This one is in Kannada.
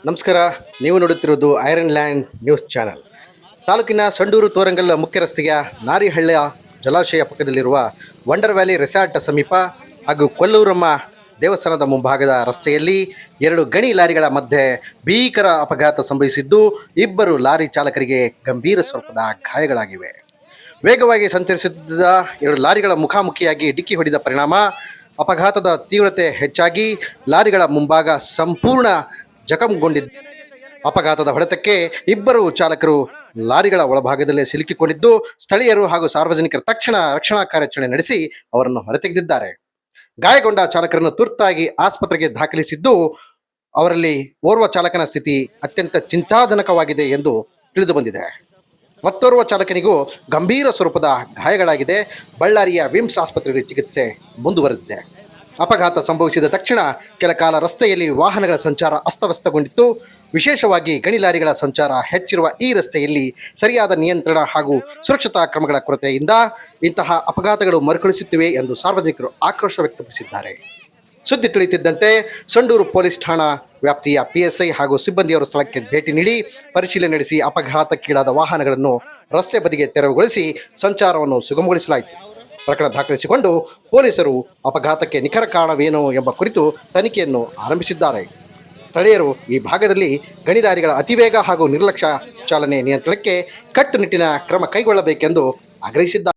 ನಮಸ್ಕಾರ. ನೀವು ನೋಡುತ್ತಿರುವುದು ಐರನ್ ಲ್ಯಾಂಡ್ ನ್ಯೂಸ್ ಚಾನೆಲ್. ತಾಲೂಕಿನ ಸಂಡೂರು ತೋರಂಗಲ್ ಮುಖ್ಯ ರಸ್ತೆಯ ನಾರಿಹಳ್ಳ ಜಲಾಶಯ ಪಕ್ಕದಲ್ಲಿರುವ ವಂಡರ್ ವ್ಯಾಲಿ ರೆಸಾರ್ಟ್ ಸಮೀಪ ಹಾಗೂ ಕೊಲ್ಲೂರಮ್ಮ ದೇವಸ್ಥಾನದ ಮುಂಭಾಗದ ರಸ್ತೆಯಲ್ಲಿ ಎರಡು ಗಣಿ ಲಾರಿಗಳ ಮಧ್ಯೆ ಭೀಕರ ಅಪಘಾತ ಸಂಭವಿಸಿದ್ದು, ಇಬ್ಬರು ಲಾರಿ ಚಾಲಕರಿಗೆ ಗಂಭೀರ ಸ್ವರೂಪದ ಗಾಯಗಳಾಗಿವೆ. ವೇಗವಾಗಿ ಸಂಚರಿಸುತ್ತಿದ್ದ ಎರಡು ಲಾರಿಗಳ ಮುಖಾಮುಖಿಯಾಗಿ ಡಿಕ್ಕಿ ಹೊಡೆದ ಪರಿಣಾಮ ಅಪಘಾತದ ತೀವ್ರತೆ ಹೆಚ್ಚಾಗಿ ಲಾರಿಗಳ ಮುಂಭಾಗ ಸಂಪೂರ್ಣ ಜಖಂಗೊಂಡಿದ್ದು, ಅಪಘಾತದ ಹೊಡೆತಕ್ಕೆ ಇಬ್ಬರು ಚಾಲಕರು ಲಾರಿಗಳ ಒಳಭಾಗದಲ್ಲೇ ಸಿಲುಕಿಕೊಂಡಿದ್ದು, ಸ್ಥಳೀಯರು ಹಾಗೂ ಸಾರ್ವಜನಿಕರು ತಕ್ಷಣ ರಕ್ಷಣಾ ಕಾರ್ಯಾಚರಣೆ ನಡೆಸಿ ಅವರನ್ನು ಹೊರತೆಗೆದಿದ್ದಾರೆ. ಗಾಯಗೊಂಡ ಚಾಲಕರನ್ನು ತುರ್ತಾಗಿ ಆಸ್ಪತ್ರೆಗೆ ದಾಖಲಿಸಿದ್ದು, ಅವರಲ್ಲಿ ಓರ್ವ ಚಾಲಕನ ಸ್ಥಿತಿ ಅತ್ಯಂತ ಚಿಂತಾಜನಕವಾಗಿದೆ ಎಂದು ತಿಳಿದು ಬಂದಿದೆ. ಮತ್ತೋರ್ವ ಚಾಲಕನಿಗೂ ಗಂಭೀರ ಸ್ವರೂಪದ ಗಾಯಗಳಾಗಿದೆ. ಬಳ್ಳಾರಿಯ ವಿಮ್ಸ್ ಆಸ್ಪತ್ರೆಯಲ್ಲಿ ಚಿಕಿತ್ಸೆ ಮುಂದುವರೆದಿದೆ. ಅಪಘಾತ ಸಂಭವಿಸಿದ ತಕ್ಷಣ ಕೆಲ ಕಾಲ ರಸ್ತೆಯಲ್ಲಿ ವಾಹನಗಳ ಸಂಚಾರ ಅಸ್ತವ್ಯಸ್ತಗೊಂಡಿತ್ತು. ವಿಶೇಷವಾಗಿ ಗಣಿ ಲಾರಿಗಳ ಸಂಚಾರ ಹೆಚ್ಚಿರುವ ಈ ರಸ್ತೆಯಲ್ಲಿ ಸರಿಯಾದ ನಿಯಂತ್ರಣ ಹಾಗೂ ಸುರಕ್ಷತಾ ಕ್ರಮಗಳ ಕೊರತೆಯಿಂದ ಇಂತಹ ಅಪಘಾತಗಳು ಮರುಕಳಿಸುತ್ತಿವೆ ಎಂದು ಸಾರ್ವಜನಿಕರು ಆಕ್ರೋಶ ವ್ಯಕ್ತಪಡಿಸಿದ್ದಾರೆ. ಸುದ್ದಿ ತಿಳಿಯುತ್ತಿದ್ದಂತೆ ಸಂಡೂರು ಪೊಲೀಸ್ ಠಾಣಾ ವ್ಯಾಪ್ತಿಯ ಪಿಎಸ್ಐ ಹಾಗೂ ಸಿಬ್ಬಂದಿಯವರು ಸ್ಥಳಕ್ಕೆ ಭೇಟಿ ನೀಡಿ ಪರಿಶೀಲನೆ ನಡೆಸಿ ಅಪಘಾತಕ್ಕೀಡಾದ ವಾಹನಗಳನ್ನು ರಸ್ತೆ ಬದಿಗೆ ತೆರವುಗೊಳಿಸಿ ಸಂಚಾರವನ್ನು ಸುಗಮಗೊಳಿಸಲಾಯಿತು. ಪ್ರಕರಣ ದಾಖಲಿಸಿಕೊಂಡು ಪೊಲೀಸರು ಅಪಘಾತಕ್ಕೆ ನಿಖರ ಕಾರಣವೇನು ಎಂಬ ಕುರಿತು ತನಿಖೆಯನ್ನು ಆರಂಭಿಸಿದ್ದಾರೆ. ಸ್ಥಳೀಯರು ಈ ಭಾಗದಲ್ಲಿ ಗಣಿ ಲಾರಿಗಳ ಅತಿವೇಗ ಹಾಗೂ ನಿರ್ಲಕ್ಷ್ಯ ಚಾಲನೆ ನಿಯಂತ್ರಣಕ್ಕೆ ಕಟ್ಟುನಿಟ್ಟಿನ ಕ್ರಮ ಕೈಗೊಳ್ಳಬೇಕೆಂದು ಆಗ್ರಹಿಸಿದ್ದಾರೆ.